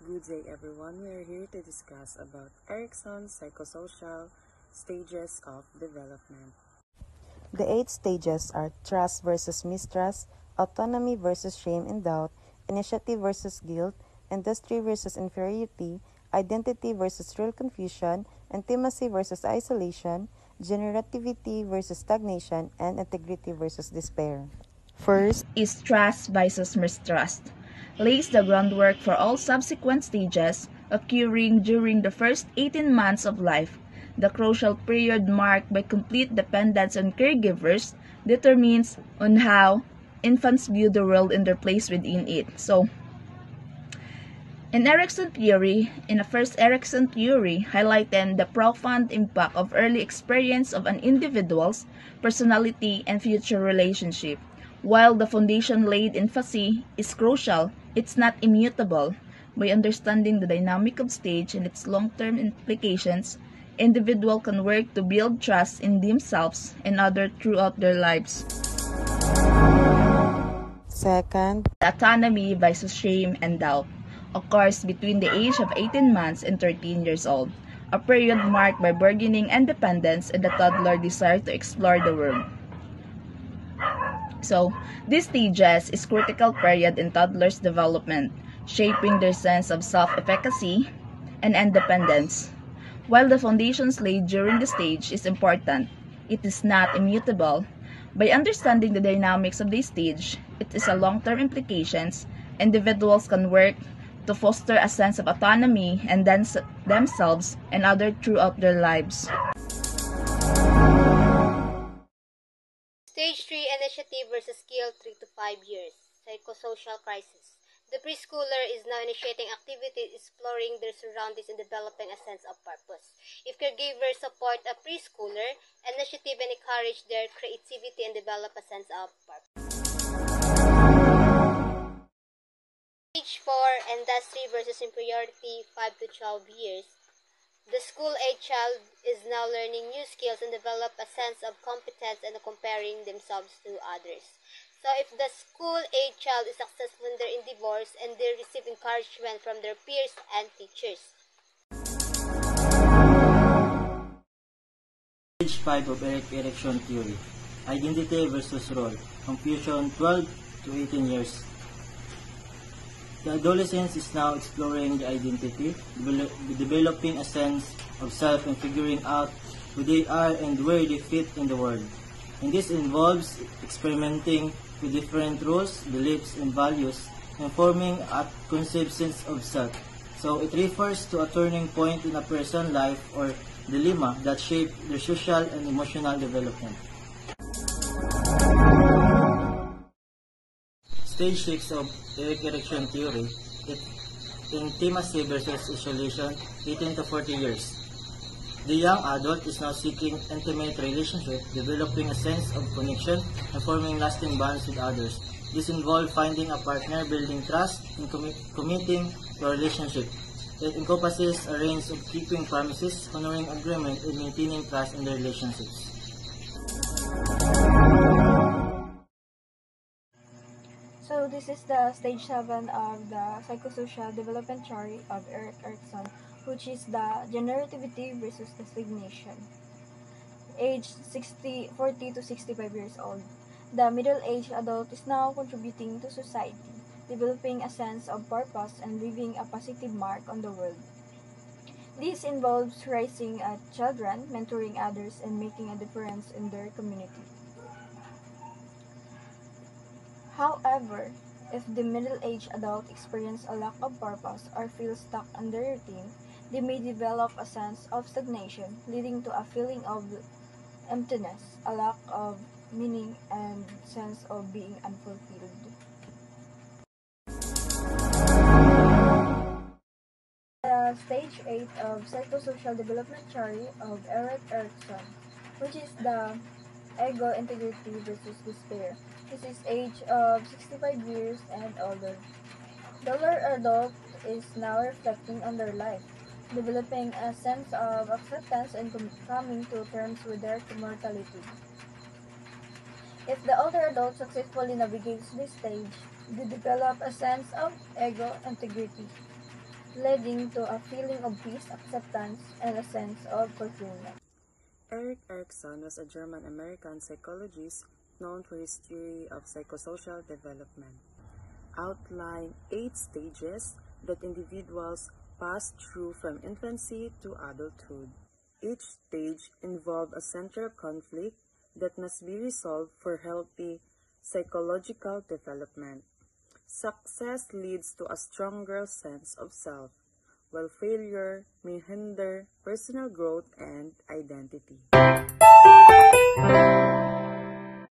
Good day everyone. We are here to discuss about Erikson's psychosocial stages of development. The 8 stages are trust versus mistrust, autonomy versus shame and doubt, initiative versus guilt, industry versus inferiority, identity versus real confusion, intimacy versus isolation, generativity versus stagnation, and integrity versus despair. First is trust versus mistrust. Lays the groundwork for all subsequent stages occurring during the first 18 months of life. The crucial period marked by complete dependence on caregivers determines on how infants view the world and their place within it. So, in the first Erikson theory highlighted the profound impact of early experience of an individual's personality and future relationship. While the foundation laid in infancy is crucial, it's not immutable. By understanding the dynamic of stage and its long-term implications, individuals can work to build trust in themselves and others throughout their lives. Second, Autonomy versus shame and doubt occurs between the age of 18 months and 13 years old, a period marked by burgeoning independence and the toddler desire to explore the world. So, this stages is critical period in toddlers' development, shaping their sense of self-efficacy and independence. While the foundations laid during the stage is important, it is not immutable. By understanding the dynamics of this stage, it is a long-term implications, individuals can work to foster a sense of autonomy and themselves and others throughout their lives. Stage 3 Initiative versus Skill 3 to 5 years. Psychosocial crisis. The preschooler is now initiating activities exploring their surroundings and developing a sense of purpose. If caregivers support a preschooler, initiative and encourage their creativity and develop a sense of purpose. Stage 4 Industry versus Inferiority 5 to 12 years. The school-age child is now learning new skills and develop a sense of competence and comparing themselves to others. So if the school-age child is successful in their endeavors and they receive encouragement from their peers and teachers. Stage 5 of Erikson theory. Identity versus role. Confusion 12 to 18 years. The adolescent is now exploring the identity, developing a sense of self and figuring out who they are and where they fit in the world. And this involves experimenting with different roles, beliefs, and values, and forming a conceived sense of self. So it refers to a turning point in a person's life or dilemma that shape their social and emotional development. Stage 6 of Erikson theory is intimacy versus isolation, 18 to 40 years. The young adult is now seeking intimate relationship, developing a sense of connection, and forming lasting bonds with others. This involves finding a partner, building trust, and committing to a relationship. It encompasses a range of keeping promises, honoring agreement, and maintaining trust in their relationships. So this is the stage 7 of the psychosocial development theory of Erik Erikson, which is the generativity versus the stagnation. Age 40 to 65 years old. The middle-aged adult is now contributing to society, developing a sense of purpose and leaving a positive mark on the world. This involves raising children, mentoring others, and making a difference in their community. However, if the middle-aged adult experiences a lack of purpose or feels stuck in their routine, they may develop a sense of stagnation, leading to a feeling of emptiness, a lack of meaning, and sense of being unfulfilled. Stage 8 of psychosocial development theory of Erik Erikson, which is the ego integrity versus despair. This is age of 65 years and older. The older adult is now reflecting on their life, developing a sense of acceptance and coming to terms with their mortality. If the older adult successfully navigates this stage, they develop a sense of ego integrity, leading to a feeling of peace, acceptance, and a sense of fulfillment. Erik Erikson was a German-American psychologist known for his theory of psychosocial development, outlining 8 stages that individuals pass through from infancy to adulthood. Each stage involved a central conflict that must be resolved for healthy psychological development. Success leads to a stronger sense of self, while failure may hinder personal growth and identity.